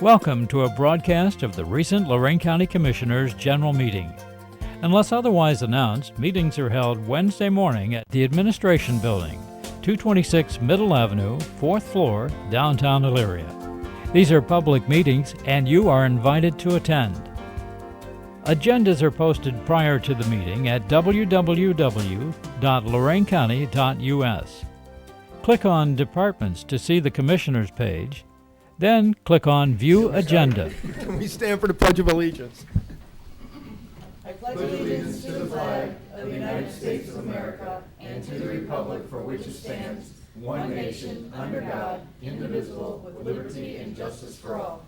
Welcome to a broadcast of the recent Lorain County Commissioners' General Meeting. Unless otherwise announced, meetings are held Wednesday morning at the Administration Building, 226 Middle Avenue, 4th floor, downtown Elyria. These are public meetings and you are invited to attend. Agendas are posted prior to the meeting at www.loraincounty.us. Click on Departments to see the Commissioners page, then click on View Agenda. Can we stand for the Pledge of Allegiance? I pledge allegiance to the flag of the United States of America and to the republic for which it stands, one nation, under God, indivisible, with liberty and justice for all.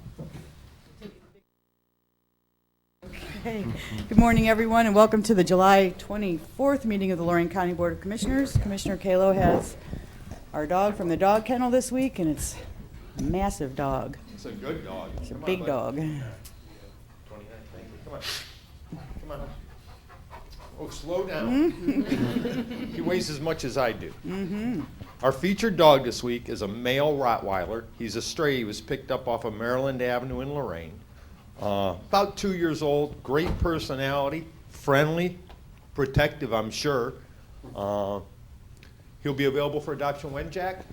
Okay. Good morning, everyone, and welcome to the July 24th meeting of the Lorain County Board of Commissioners. Commissioner Kalo has our dog from the dog kennel this week, and it's a massive dog. It's a good dog. It's a big dog. 29, thank you. Come on. Come on. Oh, slow down. He weighs as much as I do. Our featured dog this week is a male Rottweiler. He's a stray. He was picked up off of Maryland Avenue in Lorain. About 2 years old, great personality, friendly, protective, I'm sure. He'll be available for adoption when, Jack?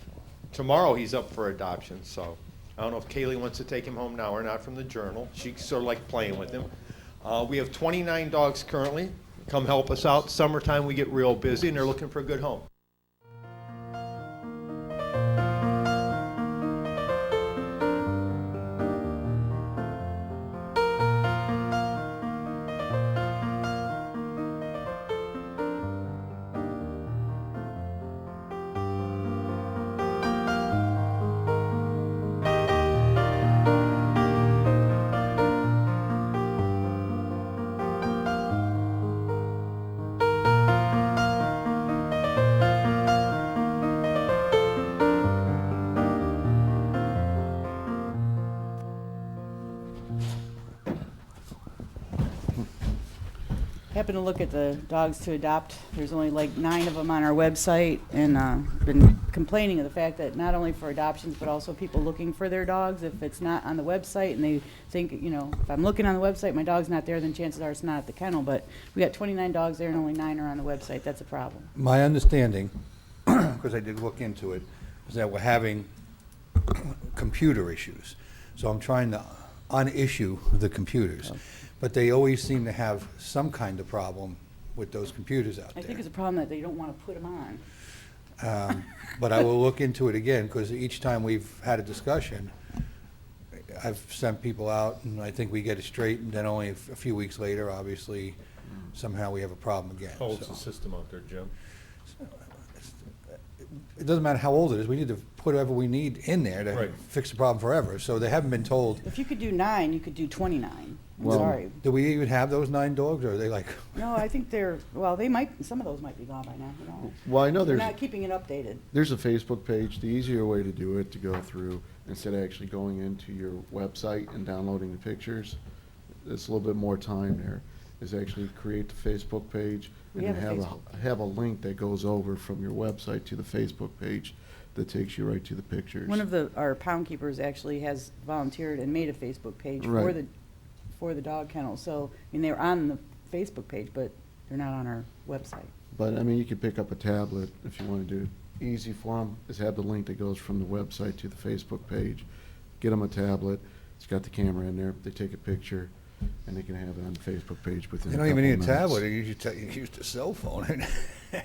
Tomorrow he's up for adoption, so I don't know if Kaylee wants to take him home now or not from the journal. She's sort of like playing with him. We have 29 dogs currently. Come help us out. Summertime we get real busy and they're looking for a good home. Happened to look at the dogs to adopt. There's only like 9 of them on our website, and been complaining of the fact that not only for adoptions but also people looking for their dogs. If it's not on the website and they think, you know, if I'm looking on the website, my dog's not there, then chances are it's not at the kennel. But we got 29 dogs there and only 9 are on the website. That's a problem. My understanding, because I did look into it, is that we're having computer issues. So I'm trying to unissue the computers. Okay. But they always seem to have some kind of problem with those computers out I there. think it's a problem that they don't want to put them on. But I will look into it again, because each time we've had a discussion, I've sent people out, and I think we get it straight, and then only a few weeks later, obviously, somehow we have a problem again. How old's So the system out there, Jim? it doesn't matter how old it is, we need to put whatever we need in there to Right. fix the problem forever. So they haven't been told. If you could do 9, you could do 29. I'm Well, sorry. do we even have those 9 dogs, or are they like? No, I think they might, some of those might be gone by now. Who knows? Well, I know They're there's not keeping it updated. there's a Facebook page. The easier way to do it, to go through, instead of actually going into your website and downloading the pictures, it's a little bit more time there, is actually create the Facebook page We and have a have Facebook have a link that goes over from your website to the Facebook page that takes you right to the pictures. One of our pound keepers actually has volunteered and made a Facebook page Right. for the dog kennel. So, I mean, they're on the Facebook page, but they're not on our website. But, I mean, you could pick up a tablet if you want to do it. Easy for them is have the link that goes from the website to the Facebook page. Get them a tablet. It's got the camera in there. They take a picture, and they can have it on the Facebook page within You a don't even couple need a of minutes. tablet, you use the cell phone.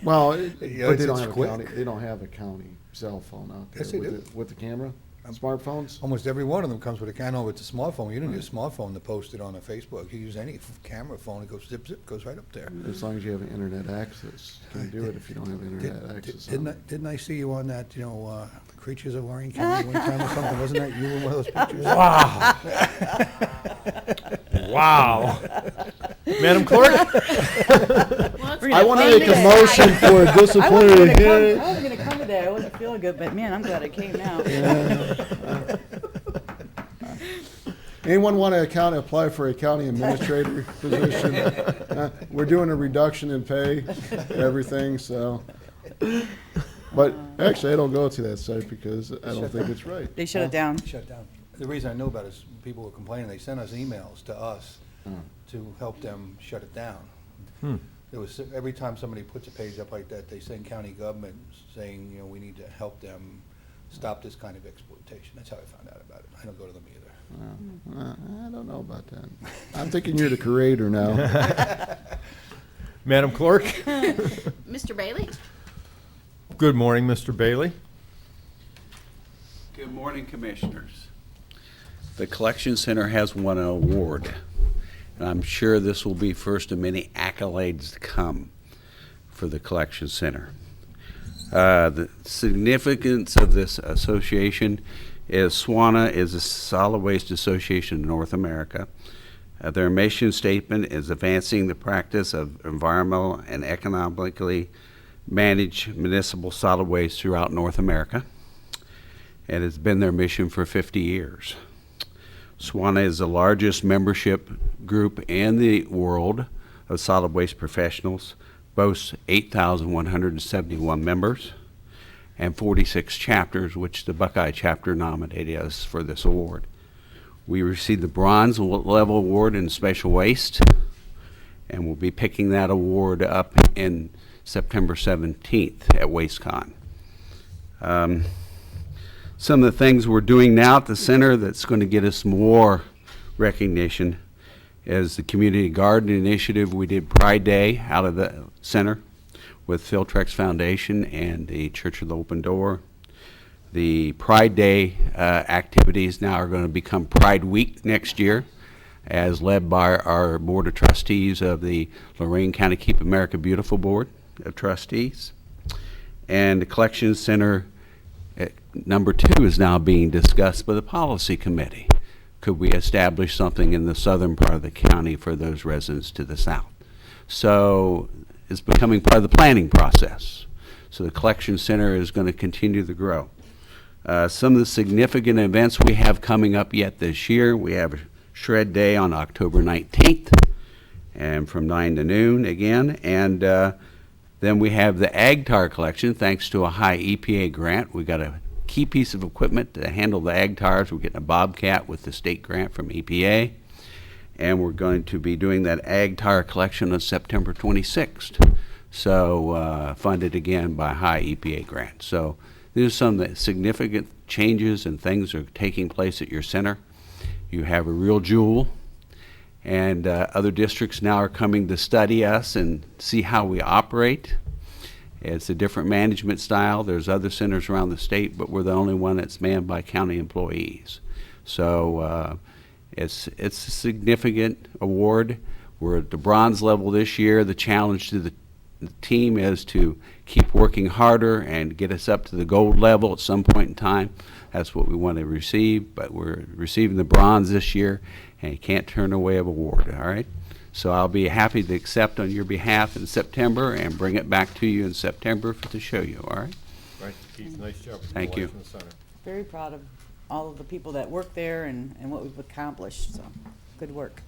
Well, Yeah, but it's- they don't it's have a quick. county, they don't have a county cell phone out there Yes, they with do. with the camera, smartphones. Almost every one of them comes with a camera with a smartphone. You don't need a smartphone to post it on a Facebook. You use any camera phone, it goes zip, zip, goes right up there. As long as you have internet access, you can do it if you don't have internet access. Didn't I see you on that, Creatures of Lorain County one time or something? Wasn't that you in one of those pictures? Wow. Wow. Madam Clerk? I want to make a motion for a disciplinary hearing. I wasn't going to come today. I wasn't feeling good, but man, I'm glad I came now. Anyone want to apply for a county administrator position? We're doing a reduction in pay, everything, so. But actually, I don't go to that site because I don't think it's right. They shut it down. Shut down. The reason I know about it is people were complaining, they sent us emails to us to help them shut it down. There was, every time somebody puts a page up like that, they send county government saying, you know, we need to help them stop this kind of exploitation. That's how I found out about it. I don't go to them either. I don't know about that. I'm thinking you're the curator now. Madam Clerk? Mr. Bailey? Good morning, Mr. Bailey. Good morning, Commissioners. The Collection Center has won an award, and I'm sure this will be first of many accolades to come for the Collection Center. The significance of this association is SWANA is a solid waste association in North America. Their mission statement is advancing the practice of environmental and economically managed municipal solid waste throughout North America. And it's been their mission for 50 years. SWANA is the largest membership group in the world of solid waste professionals, boasts 8,171 members and 46 chapters, which the Buckeye chapter nominated us for this award. We received the bronze level award in special waste, and we'll be picking that award up in September 17th at WasteCon. Some of the things we're doing now at the center that's going to get us more recognition is the Community Garden Initiative. We did Pride Day out of the center with Philtrex Foundation and the Church of the Open Door. The Pride Day activities now are going to become Pride Week next year, as led by our Board of Trustees of the Lorain County Keep America Beautiful Board of Trustees. And the Collection Center number 2 is now being discussed by the Policy Committee. Could we establish something in the southern part of the county for those residents to the south? So it's becoming part of the planning process. So the Collection Center is going to continue to grow. Some of the significant events we have coming up yet this year, we have Shred Day on October 19th, and from 9 to noon again. And then we have the Ag Tire collection, thanks to a high EPA grant. We got a key piece of equipment to handle the ag tires. We're getting a Bobcat with the state grant from EPA. And we're going to be doing that Ag Tire collection on September 26th. So funded again by high EPA grant. So there's some significant changes and things are taking place at your center. You have a real jewel, and other districts now are coming to study us and see how we operate. It's a different management style. There's other centers around the state, but we're the only one that's manned by county employees. So it's a significant award. We're at the bronze level this year. The challenge to the team is to keep working harder and get us up to the gold level at some point in time. That's what we want to receive, but we're receiving the bronze this year, and you can't turn away an award, all right? So I'll be happy to accept on your behalf in September and bring it back to you in September to show you, all right? Right, Keith, nice job. Thank you. Very proud of all of the people that work there and what we've accomplished, so good work.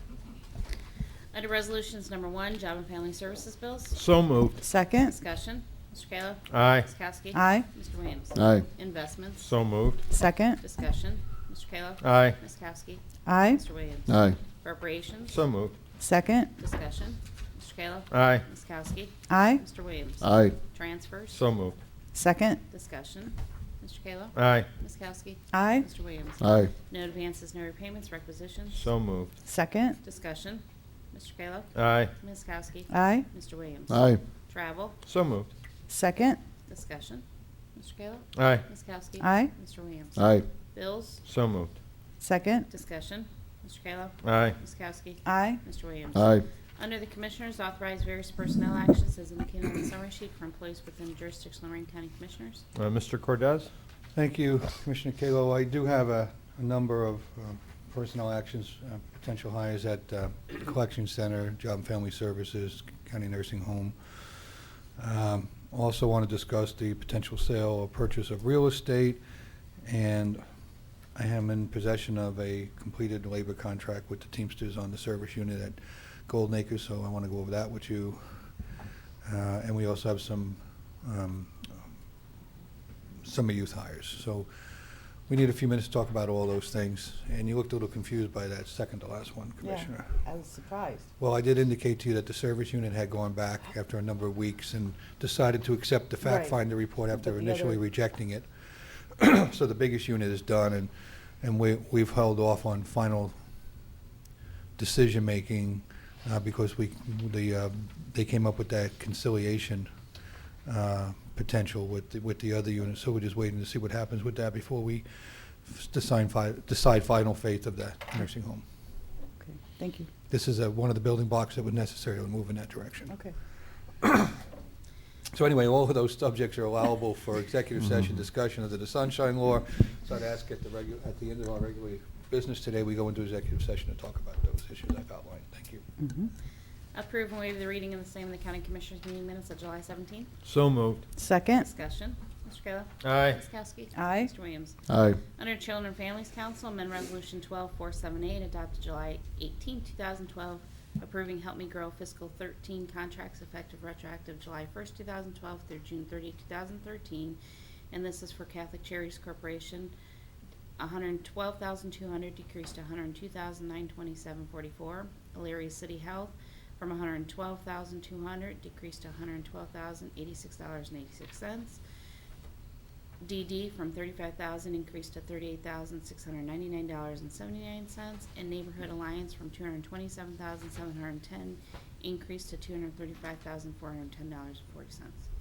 Under Resolutions Number 1, Job and Family Services Bills. So moved. Second. Discussion. Mr. Kayla. Aye. Ms. Kowski. Aye. Mr. Williams. Aye. Investments. So moved. Second. Discussion. Mr. Kayla. Aye. Ms. Kowski. Aye. Mr. Williams. Aye. Appropriations. So moved. Second. Discussion. Mr. Kayla. Aye. Ms. Kowski. Aye. Mr. Williams. Aye. Transfers. So moved. Second. Discussion. Mr. Kayla. Aye. Ms. Kowski. Aye. Mr. Williams. Aye. No advances, no repayments, requisitions. So moved. Second. Discussion. Mr. Kayla. Aye. Ms. Kowski. Aye. Mr. Williams. Aye. Travel. So moved. Second. Discussion. Mr. Kayla. Aye. Ms. Kowski. Aye. Mr. Williams. Aye. Bills. So moved. Second. Discussion. Mr. Kayla. Aye. Ms. Kowski. Aye. Mr. Williams. Aye. Under the Commissioners, authorize various personnel actions as indicated on the summary sheet for employees within the jurisdiction of Lorain County Commissioners. Mr. Cordez? Thank you, Commissioner Kalo. I do have a number of personnel actions, potential hires at Collection Center, Job and Family Services, County Nursing Home. Also want to discuss the potential sale or purchase of real estate, and I am in possession of a completed labor contract with the Teamsters on the service unit at Golden Acres, so I want to go over that with you. And we also have some summer youth hires. So We need a few minutes to talk about all those things, and you looked a little confused by that second to last one, Commissioner. Yeah, I was surprised. Well, I did indicate to you that the service unit had gone back after a number of weeks and decided to accept the fact Right. finder report after But the initially other- rejecting it. So the biggest unit is done, and we've held off on final decision-making because they came up with that conciliation potential with the other unit. So we're just waiting to see what happens with that before we decide final fate of that nursing home. Okay, thank you. This is one of the building blocks that would necessarily move in that direction. Okay. So anyway, all of those subjects are allowable for executive session discussion under the Sunshine Law. So I'd ask at the end of our regular business today, we go into executive session to talk about those issues I've outlined. Thank you. Mhm. Approve and waive the reading of the same in the County Commissioners meeting minutes of July 17th. So moved. Second. Discussion. Mr. Kayla. Aye. Ms. Kowski. Aye. Mr. Williams. Aye. Under Children and Families Council, amend Resolution 12478 adopted July 18, 2012, approving Help Me Grow fiscal 13 contracts effective retroactive July 1st, 2012 through June 30, 2013. And this is for Catholic Charities Corporation, $112,200 decreased to $102,927.44. Elyria City Health from $112,200 decreased to $112,086.86. DD from $35,000 increased to $38,699.79, and Neighborhood Alliance from $227,710 increased to $235,410.40.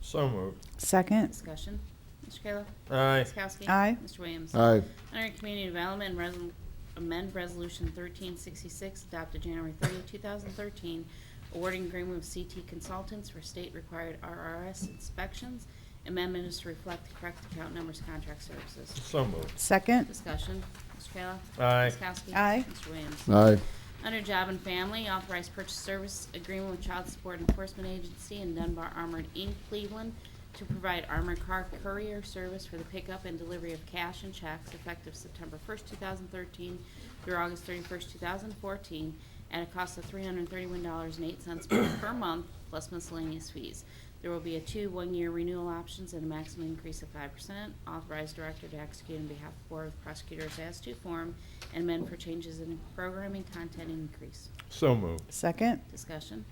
So moved. Second. Discussion. Mr. Kayla. Aye. Ms. Kowski. Aye. Mr. Williams. Aye. Under Community Development, amend Resolution 1366 adopted January 30, 2013, awarding agreement with CT Consultants for state-required RRS inspections. Amendment is to reflect the correct account numbers, contract services. So moved. Second. Discussion. Mr. Kayla. Aye. Ms. Kowski. Aye. Mr. Williams. Aye. Under Job and Family, authorized purchase service agreement with Child Support Enforcement Agency and Dunbar Armored Inc., Cleveland, to provide armored car courier service for the pickup and delivery of cash and checks effective September 1st, 2013 through August 31st, 2014, at a cost of $331.08 per month, plus miscellaneous fees. There will be a 1-year renewal options and a maximum increase of 5%. Authorized director to execute on behalf of the Board of Prosecutors as to form, and amend for changes in programming, content, and increase. So moved. Second. Discussion.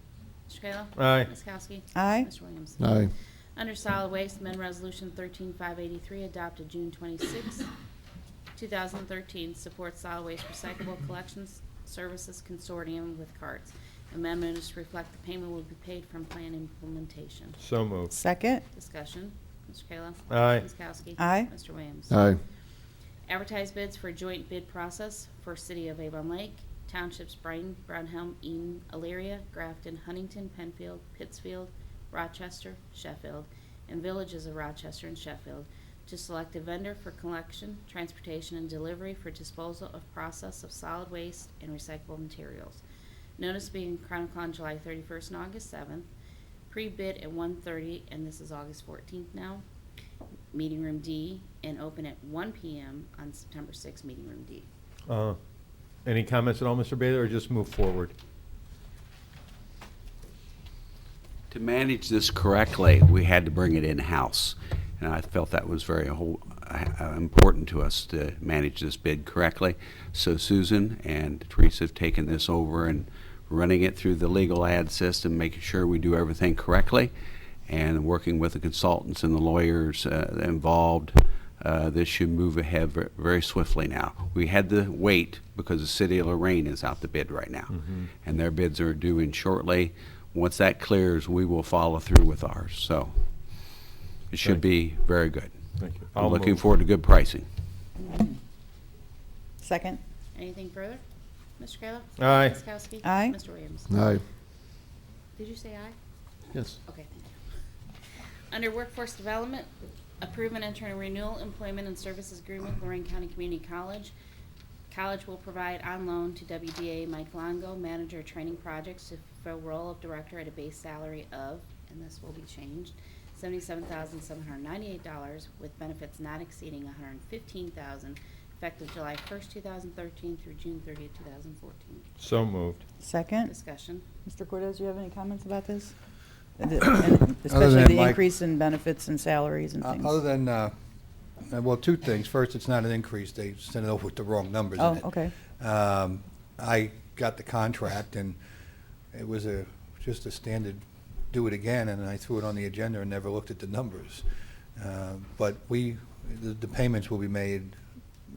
Mr. Kayla. Aye. Ms. Kowski. Aye. Mr. Williams. Aye. Under Solid Waste, amend Resolution 13583 adopted June 26, 2013, supports solid waste recyclable collections services consortium with carts. Amendment is to reflect the payment will be paid from plan implementation. So moved. Second. Discussion. Mr. Kayla. Aye. Ms. Kowski. Aye. Mr. Williams. Aye. Advertise bids for joint bid process for City of Avon Lake, Townships Brighton, Brownhelm, Eaton, Elyria, Grafton, Huntington, Penfield, Pittsfield, Rochester, Sheffield, and Villages of Rochester and Sheffield to select a vendor for collection, transportation, and delivery for disposal of process of solid waste and recyclable materials. Notice being chronicled on July 31st and August 7th. Pre-bid at 1:30, and this is August 14th now. Meeting room D, and open at 1 p.m. on September 6th, meeting room D. Any comments at all, Mr. Bailey, or just move forward? To manage this correctly, we had to bring it in-house, and I felt that was very important to us to manage this bid correctly. So Susan and Teresa have taken this over and running it through the legal ad system, making sure we do everything correctly, and working with the consultants and the lawyers involved. This should move ahead very swiftly now. We had to wait because the city of Lorain is out to bid right now, and their bids are due in shortly. Once that clears, we will follow through with ours. So it should be very good. Thank you. I'm looking forward to good pricing. Second. Anything further? Mr. Kayla? Aye. Ms. Kowski? Aye. Mr. Williams? Aye. Did you say aye? Yes. Okay, thank you. Under Workforce Development, approve and enter a renewal employment and services agreement with Lorain County Community College. College will provide on loan to WDA Mike Longo, manager of training projects, to fulfill role of director at a base salary of, and this will be changed, $77,798 with benefits not exceeding $115,000, effective July 1st, 2013 through June 30th, 2014. So moved. Second. Discussion. Mr. Cortez, do you have any comments about this? Other Especially than the Mike- increase in benefits and salaries and things. Other than Well, two things. First, it's not an increase. They sent it over with the wrong numbers in Oh, it. okay. I got the contract, and it was just a standard do it again, and I threw it on the agenda and never looked at the numbers. But the payments will be made,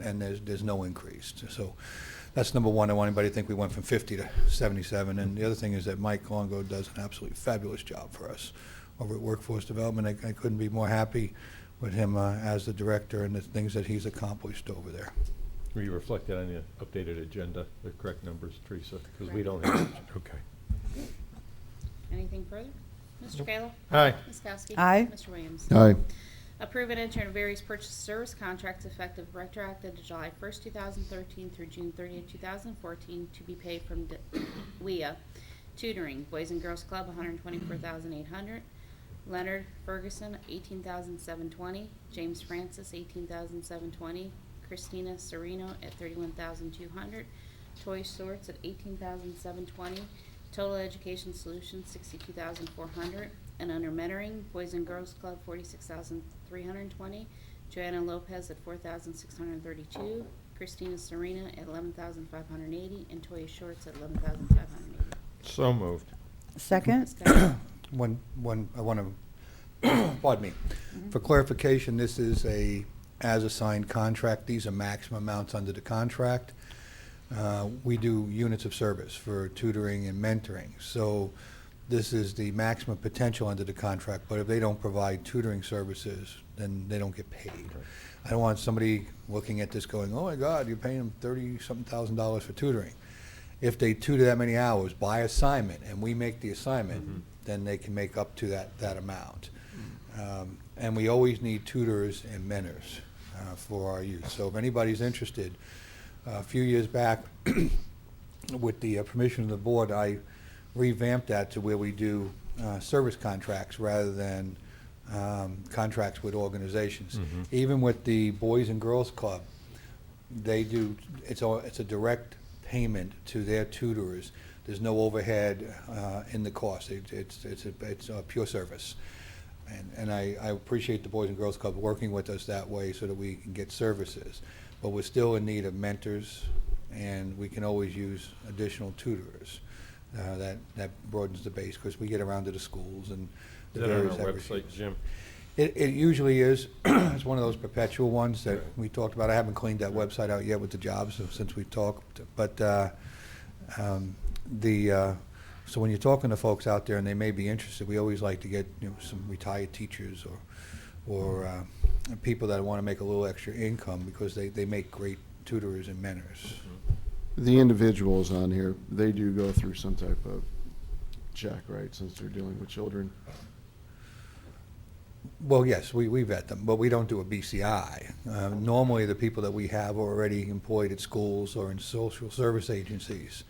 and there's no increase. So that's number one. I don't want anybody to think we went from 50 to 77. And the other thing is that Mike Longo does an absolutely fabulous job for us over at Workforce Development. I couldn't be more happy with him as the director and the things that he's accomplished over there. Will you reflect that on the updated agenda, the correct numbers, Teresa? Because we don't have it. Okay. Anything further? Mr. Kayla? Aye. Ms. Kowski? Aye. Mr. Williams? Aye. Approve and enter into various purchase service contracts effective retroactive to July 1st, 2013 through June 30th, 2014 to be paid from WIA. Tutoring, Boys and Girls Club, $124,800. Leonard Ferguson, $18,720. James Francis, $18,720. Christina Sereno at $31,200. Toy Sorts at $18,720. Total Education Solutions, $62,400. And under mentoring, Boys and Girls Club, $46,320. Joanna Lopez at $4,632. Christina Serena at $11,580. And Toya Shorts at $11,580. So moved. Second? Discussion. One, I want to, pardon me. For clarification, this is a as-assigned contract. These are maximum amounts under the contract. We do units of service for tutoring and mentoring. So this is the maximum potential under the contract, but if they don't provide tutoring services, then they don't get paid. I don't want somebody looking at this going, oh my God, you're paying them $30-something thousand for tutoring. If they tutor that many hours by assignment, and we make the assignment, then they can make up to that amount. And we always need tutors and mentors for our youth. So if anybody's interested, a few years back, with the permission of the board, I revamped that to where we do service contracts rather than contracts with organizations. Even with the Boys and Girls Club, they do, it's a direct payment to their tutors. There's no overhead in the cost. It's a pure service. And I appreciate the Boys and Girls Club working with us that way so that we can get services. But we're still in need of mentors, and we can always use additional tutors. That broadens the base because we get around to the schools and the Is that on various our activities. website, Jim? It usually is. It's one of those perpetual ones that we talked about. I haven't cleaned that website out yet with the jobs since we talked. But so when you're talking to folks out there and they may be interested, we always like to get some retired teachers or people that want to make a little extra income because they make great tutors and mentors. The individuals on here, they do go through some type of check, right, since they're dealing with children? Well, yes, we vet them, but we don't do a BCI. Normally, the people that we have are already employed at schools or in social service agencies.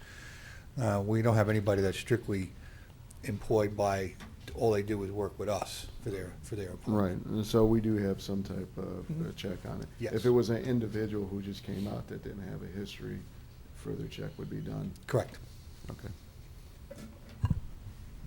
We don't have anybody that's strictly employed by, all they do is work with us for their employment. Right, and so we do have some type of check on it. Yes. If it was an individual who just came out that didn't have a history, further check would be done. Correct. Okay.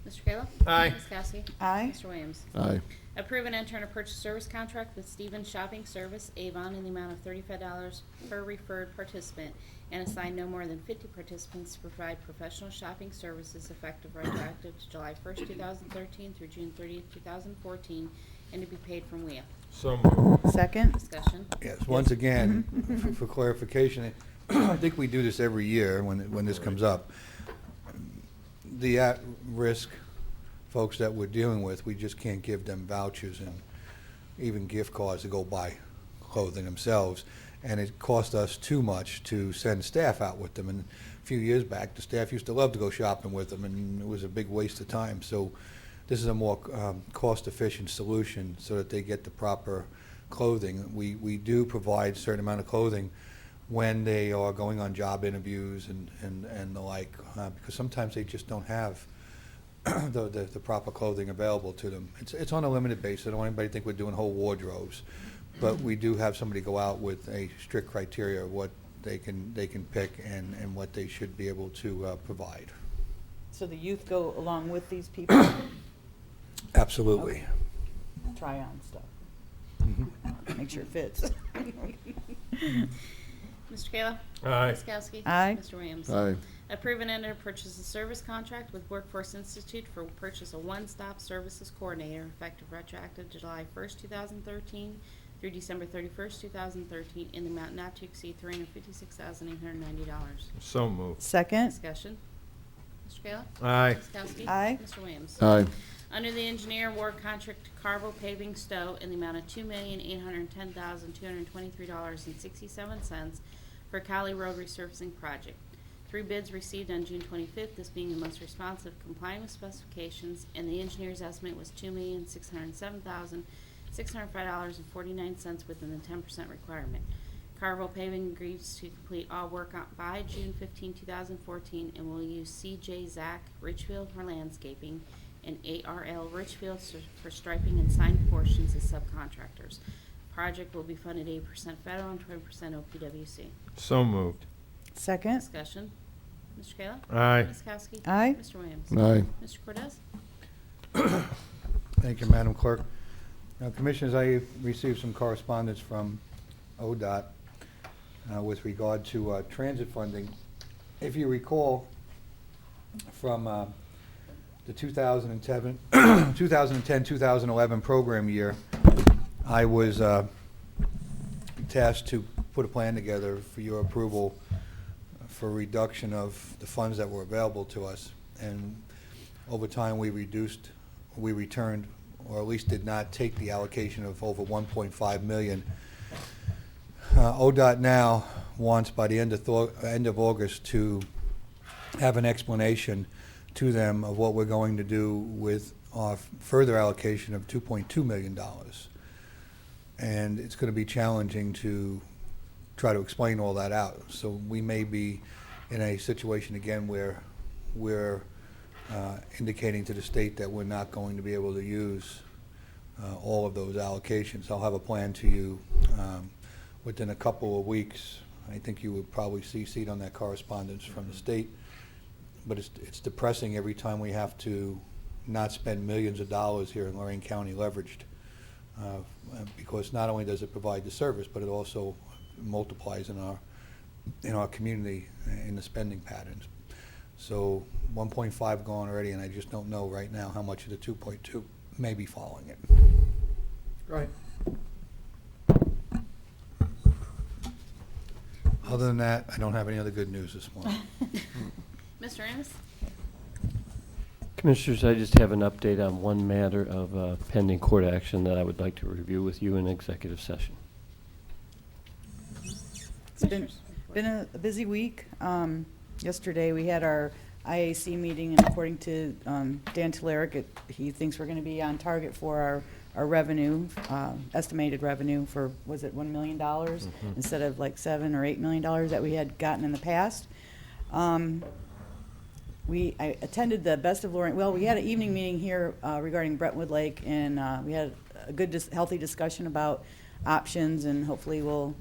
Mr. Kayla? Aye. Ms. Kowski? Aye. Mr. Williams? Aye. Approve and enter a purchase service contract with Stevens Shopping Service, Avon, in the amount of $35 per referred participant, and assign no more than 50 participants to provide professional shopping services effective retroactive to July 1st, 2013 through June 30th, 2014, and to be paid from WIA. So moved. Second? Discussion. Yes, once again, for clarification, I think we do this every year when this comes up. The at-risk folks that we're dealing with, we just can't give them vouchers and even gift cards to go buy clothing themselves. And it cost us too much to send staff out with them. And a few years back, the staff used to love to go shopping with them, and it was a big waste of time. So this is a more cost-efficient solution so that they get the proper clothing. We do provide a certain amount of clothing when they are going on job interviews and the like, because sometimes they just don't have the proper clothing available to them. It's on a limited basis. I don't want anybody to think we're doing whole wardrobes, but we do have somebody go out with a strict criteria of what they can pick and what they should be able to provide. So the youth go along with these people? Absolutely. Try on stuff. Mhm. make sure it fits. Mr. Kayla? Aye. Ms. Kowski? Aye. Mr. Williams? Aye. Approve and enter purchase of service contract with Workforce Institute for purchase of one-stop services coordinator effective retroactive to July 1st, 2013 through December 31st, 2013 in the amount not to exceed $356,890. So moved. Second. Discussion. Mr. Kayla? Aye. Ms. Kowski? Aye. Mr. Williams? Aye. Under the engineer award contract to Carvo Paving Stowe in the amount of $2,810,223.67 for Cali Road resurfacing project. 3 bids received on June 25th, this being the most responsive, complying with specifications, and the engineer's estimate was $2,607,605.49 within the 10% requirement. Carvo Paving agrees to complete all work by June 15, 2014, and will use C.J. Zack Richfield for landscaping and A.R.L. Richfield for striping and signed portions as subcontractors. Project will be funded 80% federal and 20% OPWC. So moved. Second. Discussion. Mr. Kayla? Aye. Ms. Kowski? Aye. Mr. Williams? Aye. Mr. Cortez? Thank you, Madam Clerk. Now, Commissioners, I received some correspondence from ODOT with regard to transit funding. If you recall, from the 2010-2011 program year, I was tasked to put a plan together for your approval for reduction of the funds that were available to us. And over time, we returned, or at least did not take the allocation of over 1.5 million. ODOT now wants by the end of August to have an explanation to them of what we're going to do with our further allocation of $2.2 million. And it's going to be challenging to try to explain all that out. So we may be in a situation again where we're indicating to the state that we're not going to be able to use all of those allocations. I'll have a plan to you within a couple of weeks. I think you would probably CC'd on that correspondence from the state. But it's depressing every time we have to not spend millions of dollars here in Lorain County leveraged, because not only does it provide the service, but it also multiplies in our community in the spending patterns. So 1.5 gone already, and I just don't know right now how much of the 2.2 may be following it. Right. Other than that, I don't have any other good news this morning. Mr. Ennis? Commissioners, I just have an update on one matter of pending court action that I would like to review with you in executive session. It's been a busy week. Yesterday, we had our IAC meeting, and according to Dan Telerik, he thinks we're going to be on target for our revenue, estimated revenue for, was it $1 million instead of like $7 or $8 million that we had gotten in the past. I attended the Best of Lorain. Well, we had an evening meeting here regarding Brentwood Lake, and we had a good, healthy discussion about options, and hopefully we'll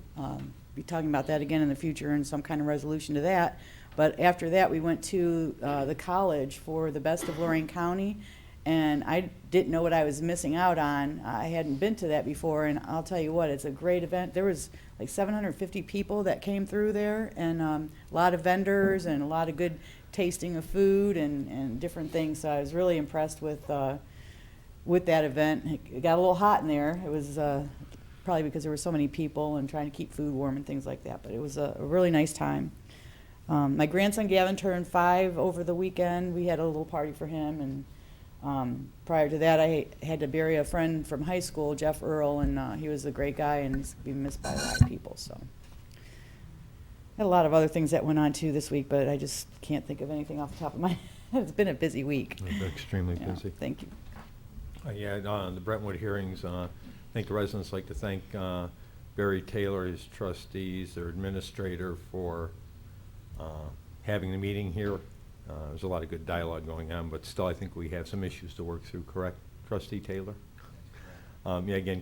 be talking about that again in the future and some kind of resolution to that. But after that, we went to the college for the Best of Lorain County, and I didn't know what I was missing out on. I hadn't been to that before, and I'll tell you what, it's a great event. There was like 750 people that came through there, and a lot of vendors and a lot of good tasting of food and different things. So I was really impressed with that event. It got a little hot in there. It was probably because there were so many people and trying to keep food warm and things like that. But it was a really nice time. My grandson Gavin turned 5 over the weekend. We had a little party for him, and prior to that, I had to bury a friend from high school, Jeff Earl, and he was a great guy, and he's being missed by a lot of people. So had a lot of other things that went on too this week, but I just can't think of anything off the top of my head. It's been a busy week. It's been extremely Yeah, busy. thank you. The Brentwood hearings, I think the residents like to thank Barry Taylor, his trustees, their administrator for having the meeting here. There's a lot of good dialogue going on, but still I think we have some issues to work through, correct, Trustee Taylor? Again,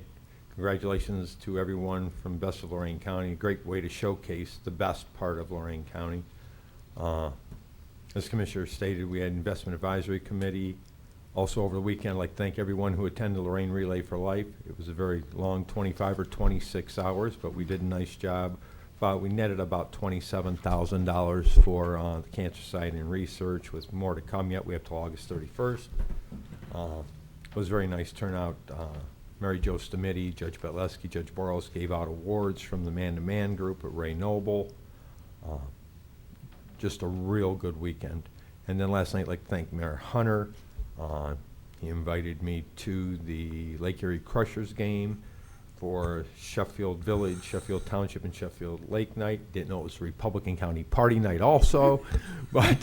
congratulations to everyone from Best of Lorain County. A great way to showcase the best part of Lorain County. As Commissioner stated, we had Investment Advisory Committee, Also over the weekend, I'd like to thank everyone who attended Lorain Relay for Life. It was a very long 25 or 26 hours, but we did a nice job. We netted about $27,000 for the Cancer Society and research, with more to come yet. We have till August 31st. It was a very nice turnout. Mary Jo Stamiti, Judge Betleski, Judge Boros gave out awards from the man-to-man group at Ray Noble. Just a real good weekend. And then last night, I'd like to thank Mayor Hunter. He invited me to the Lake Erie Crushers game for Sheffield Village, Sheffield Township, and Sheffield Lake night. Didn't know it was Republican County Party night also, but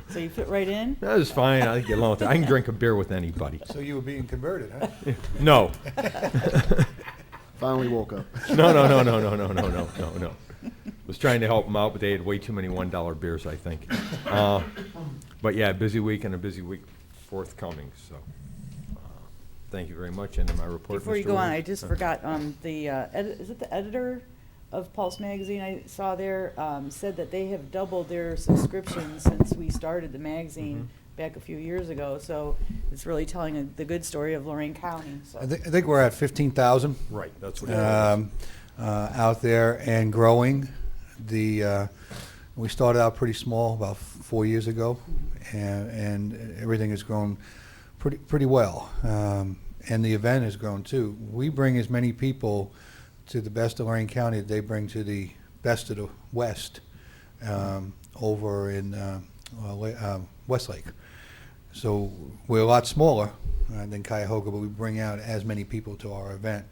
So you fit right in? that was fine. I can get along with it. I can drink a beer with anybody. So you were being converted, huh? No. Finally woke up. No. Was trying to help them out, but they had way too many $1 beers, I think. But yeah, busy week and a busy week forthcoming. So thank you very much. And in my report, Before you Mr. go on, I Williams. just forgot, is it the editor of Pulse Magazine I saw there, said that they have doubled their subscription since we started the magazine back a few years ago. So it's really telling the good story of Lorain County. So. I think we're at 15,000 Right, that's what it is. out there and growing. We started out pretty small about 4 years ago, and everything has grown pretty well. And the event has grown too. We bring as many people to the best of Lorain County that they bring to the best of the West over in Westlake. So we're a lot smaller than Cuyahoga, but we bring out as many people to our event,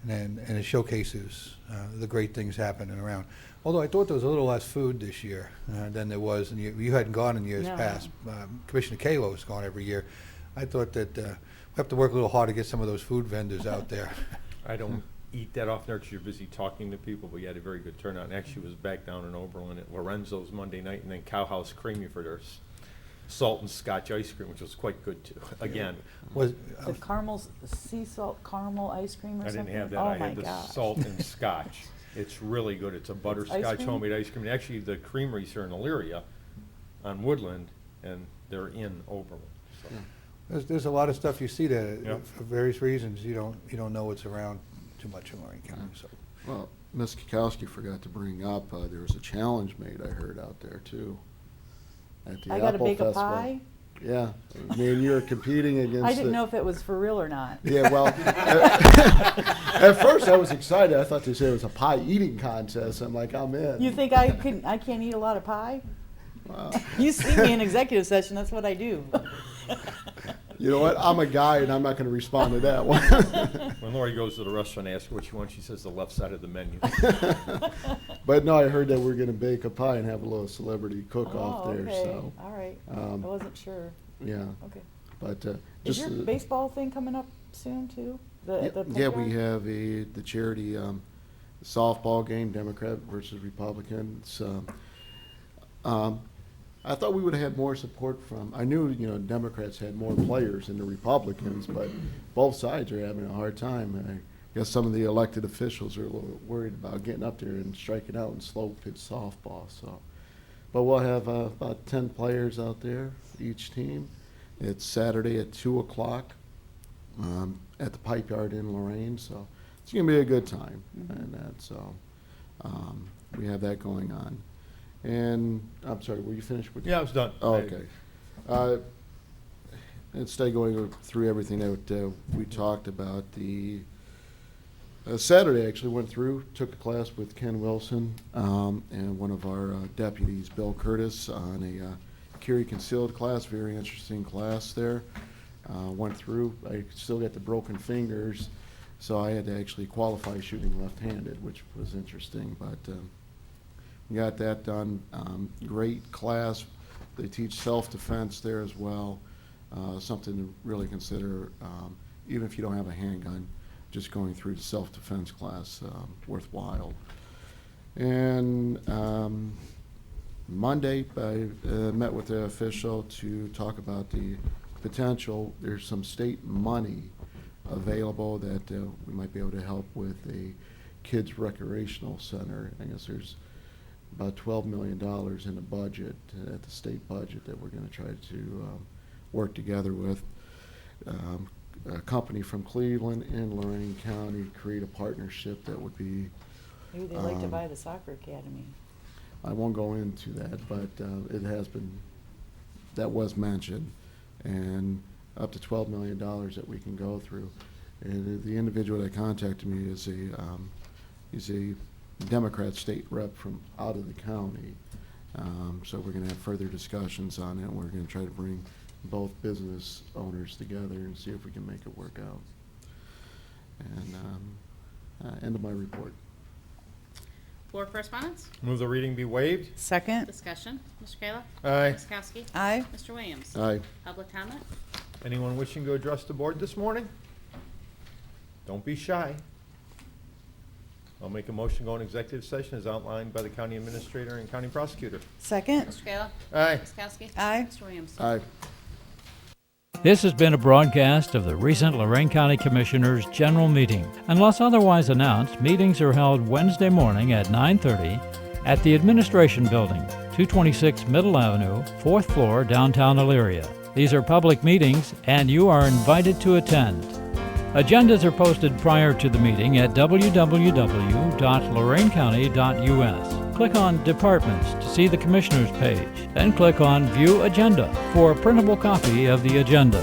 and it showcases the great things happening around. Although I thought there was a little less food this year than there was, and you hadn't gone in years No. past. Commissioner Kalo has gone every year. I thought that we have to work a little hard to get some of those food vendors out there. I don't eat that often because you're busy talking to people, but you had a very good turnout. And actually was back down in Oberlin at Lorenzo's Monday night, and then Cowhouse Creamy for their salt and scotch ice cream, which was quite good too. Again, Was The caramel, sea salt caramel ice cream or I something? didn't have that. Oh I my had the gosh. salt and scotch. It's really good. It's a butterscotch cream? homemade ice cream. And actually, the creameries here in Elyria on Woodland, and they're in Oberlin. So. there's a lot of stuff you see that Yep. for various reasons you don't know what's around too much in Lorain County. So Well, Ms. Kokoski forgot to bring up, there was a challenge made, I heard, out there too. At the I gotta Apple bake a Festival. pie? Yeah, me and you are competing against I didn't the- know if it was for real or not. Yeah, well, at first I was excited. I thought they said it was a pie eating contest. I'm like, I'm in. You think I can't eat a lot of pie? Wow. You see me in executive session, that's what I do. You know what? I'm a guy, and I'm not going to respond to that one. When Lori goes to the restaurant and asks what she wants, she says the left side of the menu. But no, I heard that we're going to bake a pie and have a little celebrity cook-off Oh, there. okay. So, All right. I wasn't sure. yeah. Okay. But Is just your baseball thing coming up soon too? yeah, we have the charity softball game, Democrat versus Republican. It's, I thought we would have had more support from. I knew Democrats had more players than the Republicans, but both sides are having a hard time. And I guess some of the elected officials are a little worried about getting up there and striking out in slow pitch softball. So, but we'll have about 10 players out there each team. It's Saturday at 2:00 at the Pipe Yard in Lorain. So it's going to be a good time, and that so we have that going on. And I'm sorry, were you finished with? Yeah, I was done. Oh, okay. Instead of going through everything that we talked about, the Saturday actually went through, took a class with Ken Wilson and one of our deputies, Bill Curtis, on a carry concealed class. Very interesting class there. Went through. I still got the broken fingers, so I had to actually qualify shooting left-handed, which was interesting, but. We got that done. Great class. They teach self-defense there as well. Something to really consider, even if you don't have a handgun, just going through the self-defense class, worthwhile. And Monday, I met with the official to talk about the potential. There's some state money available that we might be able to help with a kids recreational center. I guess there's about $12 million in the budget, at the state budget, that we're going to try to work together with. a company from Cleveland and Lorain County create a partnership that would be, Maybe they'd like to buy the soccer academy. I won't go into that, but it has been, that was mentioned, and up to $12 million that we can go through. And the individual that contacted me is a Democrat state rep from out of the county. So we're going to have further discussions on it. We're going to try to bring both business owners together and see if we can make it work out. And end of my report. Board correspondence? Move the reading be waived. Second. Discussion. Mr. Kayla? Aye. Ms. Kowski? Aye. Mr. Williams? Aye. Public comment? Anyone wishing to address the board this morning? Don't be shy. I'll make a motion to go in executive session as outlined by the county administrator and county prosecutor. Second. Mr. Kayla? Aye. Ms. Kowski? Aye. Mr. Williams? Aye. This has been a broadcast of the recent Lorain County Commissioners' General Meeting. Unless otherwise announced, meetings are held Wednesday morning at 9:30 at the Administration Building, 226 Middle Avenue, 4th floor, downtown Elyria. These are public meetings, and you are invited to attend. Agendas are posted prior to the meeting at www.loraincounty.us. Click on Departments to see the Commissioners page, then click on View Agenda for a printable copy of the agenda.